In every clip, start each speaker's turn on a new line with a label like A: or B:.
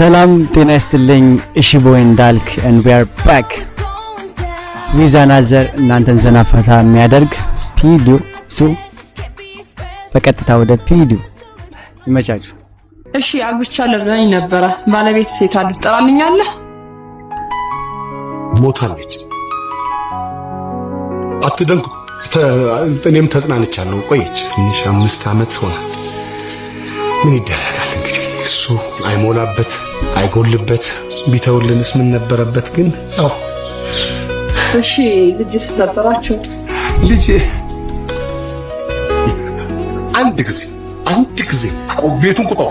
A: ሰላም ጤና ይስጥልኝ እሺ ቦይ እንዳልክ and we are back with another እናንተን ዘና ፈታ የሚያደርግ ቪዲዮ በቀጥታ ወደ ቪዲዮ ይመቻችሁ።
B: እሺ አግብቻለሁ ብላኝ ነበር። ባለቤት ሴት አልጠራልኛለህ?
C: ሞታለች። አትደንቁ። እኔም ተጽናንቻለሁ። ቆየች ትንሽ 5 ዓመት ሆናት። ምን ይደረጋል እንግዲህ እሱ አይሞላበት አይጎልበት ቢተውልንስ ምን ነበረበት? ግን ያው
B: እሺ ልጅስ ነበራችሁ?
C: ልጅ አንድ ጊዜ ቤቱን ቁጣው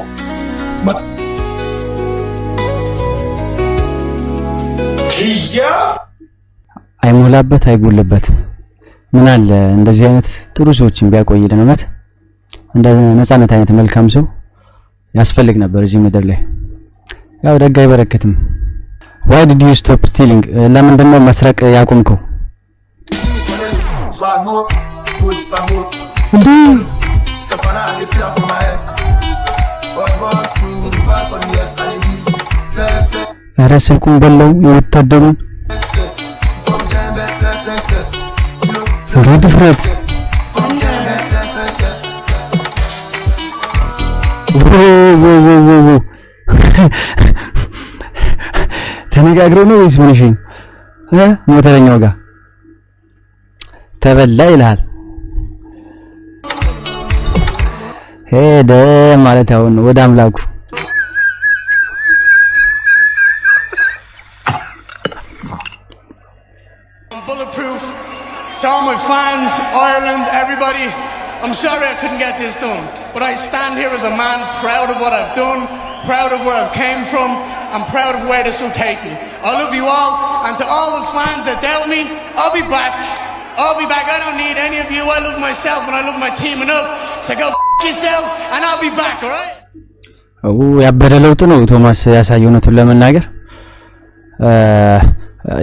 A: አይሞላበት አይጎልበት ምን አለ እንደዚህ አይነት ጥሩ ሰዎችን ቢያቆይልን እውነት እንደ ነፃነት አይነት መልካም ሰው ያስፈልግ ነበር እዚህ ምድር ላይ። ያው ደጋ አይበረከትም። why did you stop stealing? ለምንድን ነው መስረቅ ያቆምከው? ኧረ ስልኩን በለው የወታደሩን ድፍረት ተነጋግረው ነው ወይስ ምን? እሺ ሞተረኛው ጋር ተበላ ይላል። ሄደ ማለት አሁን ወደ አምላኩ
D: Bulletproof to all my fans, Ireland, everybody. I'm sorry I couldn't get this done, but I stand here as a man proud of what I've done, proud of where I've came from, and proud of where this will take me. I love you all, and to all the fans that doubt me, I'll be back. I don't need any of you. I love myself and I love my team enough, so go f*** yourself and I'll be back, alright?
A: ያበደ ለውጥ ነው ቶማስ ያሳየው ነው ለመናገር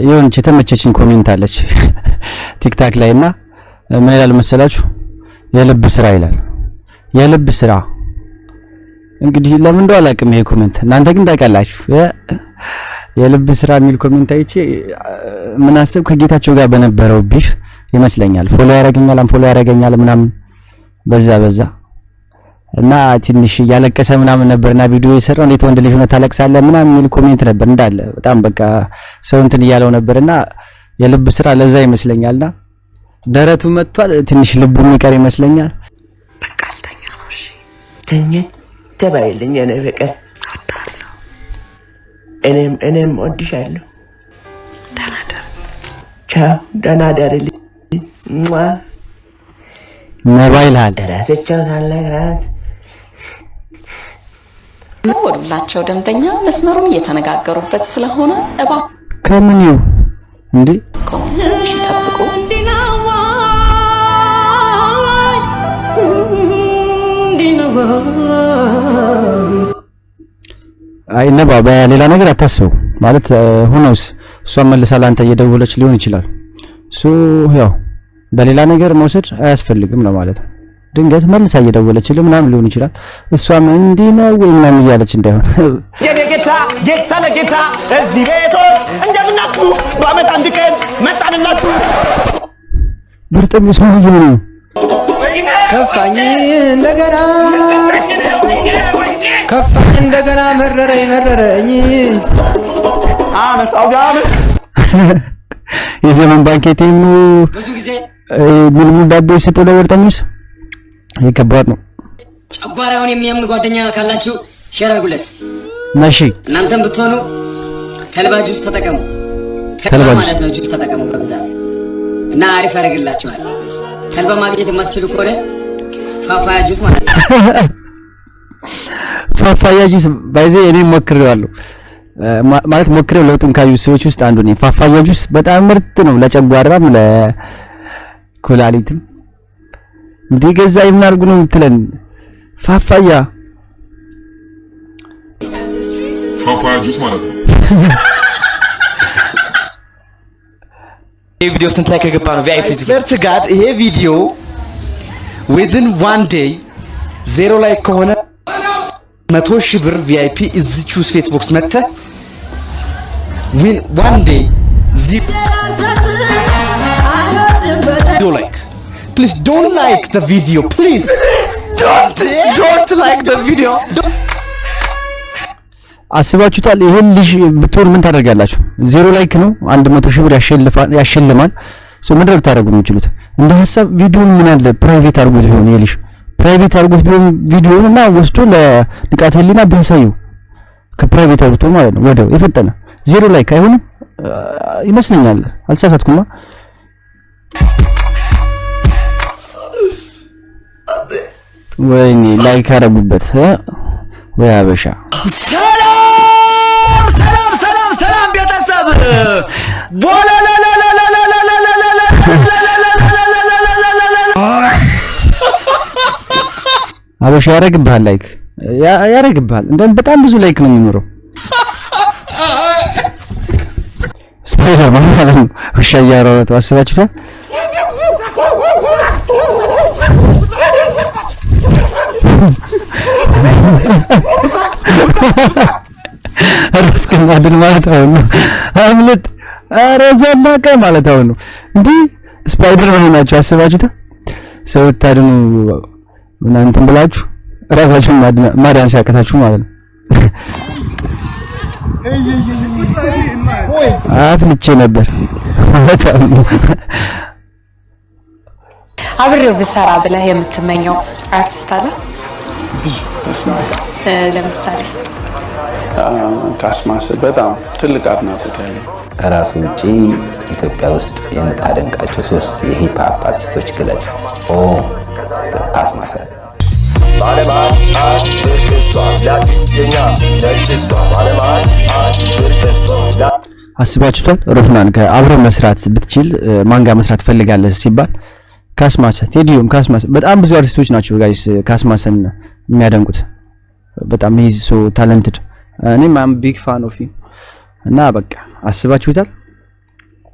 A: ይሁን የተመቸችኝ ኮሜንት አለች ቲክታክ ላይና ምን ይላል መሰላችሁ? የልብ ስራ ይላል። የልብ ስራ እንግዲህ ለምን እንደው አላውቅም። ይሄ ኮሜንት እናንተ ግን ታውቃላችሁ። የልብ ስራ የሚል ኮሜንት አይቼ ምን አሰብ ከጌታቸው ጋር በነበረው ቢፍ ይመስለኛል ፎሎ ያረጋኛል አንፎሎ ያረጋኛል ምናምን በዛ እና ትንሽ ያለቀሰ ምናምን ነበርና ቪዲዮ የሰራው እንዴት ወንድ ልጅ ሆነ ታለቅሳለህ ምናምን የሚል ኮሜንት ነበር እንዳለ በጣም በቃ ሰው እንትን እያለው ነበርና የልብ ስራ ለዛ ይመስለኛልና ደረቱ መጥቷል ትንሽ ልቡ የሚቀር ይመስለኛል።
E: በቃ አልተኛ ነው። እሺ ተኝት ተባይልኝ እኔ ፍቅር አውጣለሁ። እኔም ወድሻለሁ። ቻው ደህና ደርልኝ
A: ሞባይል አለ
E: ራስቸው ታለግራት
F: ወሉላቸው ደንበኛ መስመሩን እየተነጋገሩበት ስለሆነ
A: ከምን ይው እንዴ
F: ኮሜንት ይጠብቁ።
A: አይ ነባ በሌላ ነገር አታስቡ ማለት ሆኖስ እሷን መልሳ ላንተ እየደወለች ሊሆን ይችላል። ያው በሌላ ነገር መውሰድ አያስፈልግም ነው ማለት ነው። ድንገት መልሳ እየደወለች ምናምን ሊሆን ይችላል። እሷም እንዲህ ነው ወይ ምናምን እያለች እንዳይሆን
G: ጌታ ለጌታ እዚህ ቤቶች እንደምናችሁ በአመት አንድ ቀን መጣንላችሁ።
A: ብርጥም ሰው ነው
H: ከፋኝ እንደገና መረረኝ
G: አመጣው ጋር
A: የዘመን ባንኬቲንግ
I: ብዙ ጊዜ
A: ምን ዳቦ ይሰጡ ለወርጠኝስ ይከባድ ነው።
I: ጨጓራውን የሚያምን ጓደኛ ካላችሁ ሼር አድርጉለት።
A: ማሺ
I: እናንተም ብትሆኑ ተልባ ጁስ ተጠቀሙ። ተልባ ማለት ነው ጁስ ተጠቀሙ በብዛት እና አሪፍ ያደርግላችኋል። ተልባ ማግኘት የማትችሉ ከሆነ ፋፋያ ጁስ ማለት ነው።
A: ፋፋያ ጁስ ባይዘ እኔ ሞክሬዋለሁ ማለት ሞክሬው ለውጡን ካዩ ሰዎች ውስጥ አንዱ ነኝ። ፋፋያ ጁስ በጣም ምርጥ ነው ለጨጓራም ለኩላሊትም። እንዲገዛ ይምናርጉ ነው የምትለን ፋፋያ
J: ጁስ ማለት ነው።
H: ይሄ ቪዲዮ ስንት ላይ ከገባ ነው ቪአይፒ ጋድ ይሄ ቪዲዮ within one day 0 ላይ ከሆነ 100,000 ብር ቪአይፒ እዚች ስፌት ቦክስ መተ ዊን ዋን ዴይ do like please don't like the video please don't like the video
A: አስባችሁታል? ይሄን ልጅ ብትወር ምን ታደርጋላችሁ? 0 ላይክ ነው 100,000 ብር ያሸልማል። ምንድን ነው ልታደርጉ የምትችሉት? እንደ ሀሳብ ቪዲዮውን ምን አለ ፕራይቬት አድርጎት ቢሆን ይሄ ልጅ ፕራይቬት አድርጎት ቢሆን ቪዲዮውን እና ወስዶ ለንቃተ ህሊና ቢያሳየው ከፕራይቬት አድርጎት ማለት ነው ወዲያው የፈጠነ 0 ላይክ አይሆንም ይመስለኛል። አልተሳሳትኩማ። ወይኔ ላይክ አደረጉበት ወይ አበሻ።
G: ሰላም ቤተሰብ
A: አበሻ ያረግብሃል፣ ላይክ ያረግብሃል። እንደውም በጣም ብዙ ላይክ ነው የሚኖረው። ስፓይደርማን ማለት ነው ውሻ እያሯሯጠ አስባችሁታል? ራስከና ድል ማለት አሁን ነው። አምልጥ ኧረ ዘለቀ ማለት አሁን ነው። እንዴ ስፓይደርማን ናቸው አስባችሁታል? ሰው ታድኑ እናንተም ብላችሁ ራሳችሁን ማዳን ሲያቀታችሁ ማለት ነው። አፍልቼ ነበር ማለት ነው።
K: አብሬው ብሰራ ብለህ የምትመኘው አርቲስት አለ?
L: ብዙ
K: ለምሳሌ
L: ካስማሰ በጣም ትልቅ አድናቆት ያለው።
M: ከራሱ ውጪ ኢትዮጵያ ውስጥ የምታደንቃቸው 3 የሂፕ ሆፕ አርቲስቶች ግለጽ። ካስማሰ
A: አስባችሁታል? ሮፍናን ከአብረው መስራት ብትችል ማንጋ መስራት ፈልጋለህ ሲባል ካስማሰ፣ ቴዲዮም ካስማሰ፣ በጣም ብዙ አርቲስቶች ናቸው ጋይስ ካስማሰን የሚያደንቁት። በጣም ሂዝ ሶ ታለንትድ። እኔም አም ቢግ ፋን ኦፍ ሂም እና በቃ አስባችሁታል?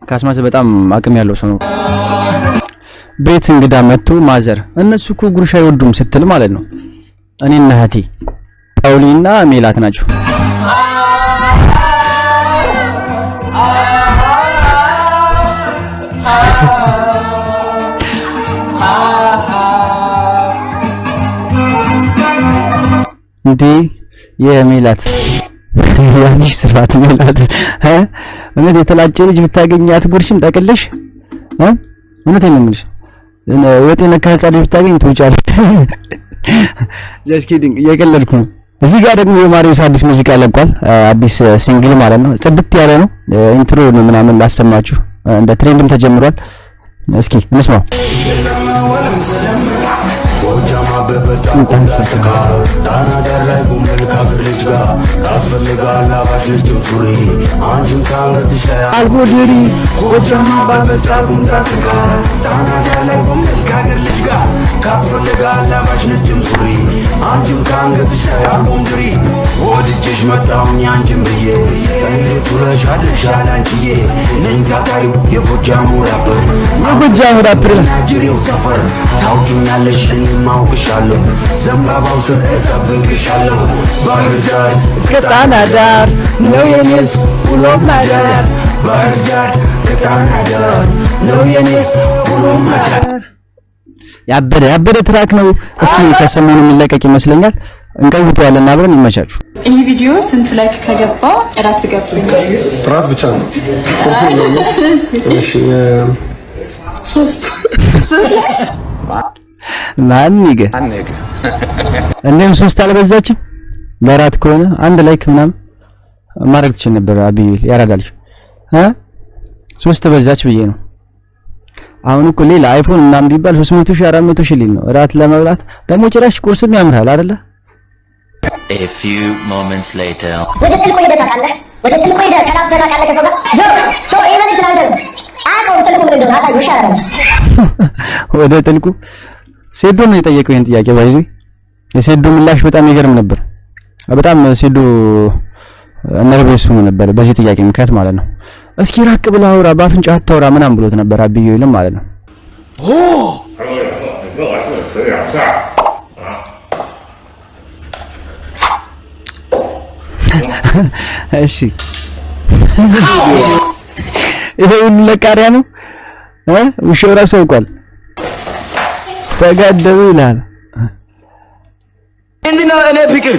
A: ካስማሰ በጣም አቅም ያለው ሰው ነው። ቤት እንግዳ መጥቶ ማዘር እነሱ እኮ ጉርሻ አይወዱም ስትል ማለት ነው። እኔና እህቴ ፓውሊና ሜላት ናቸው። እንዴ የሜላት ያንሽ ስፋት ሜላት እውነት የተላጨ ልጅ ብታገኛት ጉርሽም ጠቅልሽ እውነቴን ነው የምልሽ ወጤ ነካ ህጻን ልጅ ብታገኝ ትውጫለሽ። ጀስት ኪዲንግ እየቀለድኩ ነው። እዚህ ጋር ደግሞ የማሪዮስ አዲስ ሙዚቃ ለቋል። አዲስ ሲንግል ማለት ነው። ጽድት ያለ ነው። ኢንትሮ ምናምን ላሰማችሁ እንደ ትሬንድም ተጀምሯል። እስኪ እንስማው።
E: አልጎድሪ ጎጃማ ባበጣ ጉንታ ስጋ ታና ላይ ጎምል ካገር ልጅ ጋር ካፈልጋ ላባሽ ነጭም ሱሪ አንቺም ካንገትሽ አልጎምድሪ ወድጅሽ መጣሁኝ አንቺም ብዬ እንዴት ውለሻለሽ አላንቺዬ ነኝ ታታሪው የጎጃሙ ራፐር ናጅሬው ሰፈር ታውቂኛለሽ እኔም አውቅሻለሁ ዘንባባው ስር እጠብቅሻለሁ ባህር ዳር ከጣና ዳር ነው የኔስ ውሎ ማደር ባህር ዳር ከጣና ዳር ነው የኔስ ውሎ ማደር።
A: ያበደ ትራክ ነው። እስኪ ከሰሞኑ የሚለቀቅ ይመስለኛል። እንቀውጠዋለን አብረን። ይመቻችሁ።
B: ይህ ቪዲዮ ስንት ላይክ ከገባ እራት ትገብሩኛል?
C: ጥራት ብቻ ነው። እሺ 3
A: ማን ይገ እንደም 3 አልበዛችም? ለራት ከሆነ አንድ ላይክ ምናምን ማድረግ ትችል ነበር። አብይ ያራዳልሽ 3 በዛች ብዬ ነው። አሁን እኮ ሌላ አይፎን ምናምን ቢባል 300 ሺህ 400 ሺህ ሊል ነው። ራት ለመብላት ደግሞ ጭራሽ ቁርስም ያምራል አይደለ?
N: A few moments later
O: ወደ ጥልቁ ሄደህ ታውቃለህ? ወደ ጥልቁ ሄደህ ተናፍተህ ታውቃለህ? ከሰው ጋር ሶ ኤቨሪ ትናንተ አቆም ጥልቁ ምን እንደሆነ አሳዩ ይሻላል።
A: ወደ ጥልቁ ሴዶ ነው የጠየቀው ይሄን ጥያቄ ባይዙ የሴዶ ምላሽ በጣም ይገርም ነበር። በጣም ሴዶ ነርቨስ ሆኖ ነበር በዚህ ጥያቄ ምክንያት ማለት ነው። እስኪ ራቅ ብለህ አውራ በአፍንጫ አታውራ ምናምን ብሎት ነበር አብዩ ይልም ማለት ነው። እሺ ይሄን ለቃሪያ ነው ውሻው ራሱ ያውቃል። ተጋደቡ ይላል።
G: እንዴና እኔ ፍቅር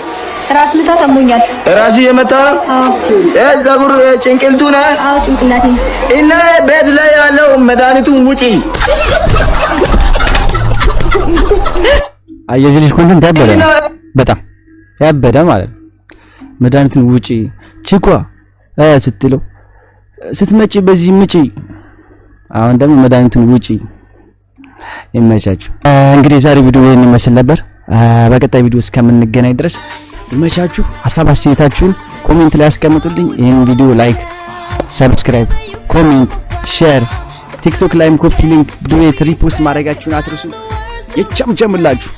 O: ራስ ምታት አሞኛል።
G: ራስ የመታ ነው? ፀጉር ጭንቅልቱ ነው?
O: አዎ ጭንቅላቴ።
G: እና ቤት ላይ ያለው መድኃኒቱን ውጪ።
A: የዚህ ልጅ ኮንተንት ያበደ በጣም ያበደ ማለት ነው። መድኃኒቱን ውጪ ቺኳ ስትለው ስትመጪ በዚህ ምጪ። አሁን ደግሞ መድኃኒቱን ውጪ። ይመቻችሁ። እንግዲህ ዛሬ ቪዲዮ ይሄን ይመስል ነበር። በቀጣይ ቪዲዮ እስከምንገናኝ ድረስ ይመቻችሁ። ሀሳብ አስተያየታችሁን ኮሜንት ላይ አስቀምጡልኝ። ይሄን ቪዲዮ ላይክ፣ ሰብስክራይብ፣ ኮሜንት፣ ሼር፣ ቲክቶክ ላይም ኮፒ ሊንክ፣ ዱዌት፣ ሪፖስት ማድረጋችሁን አትርሱ። ይቸምቸምላችሁ።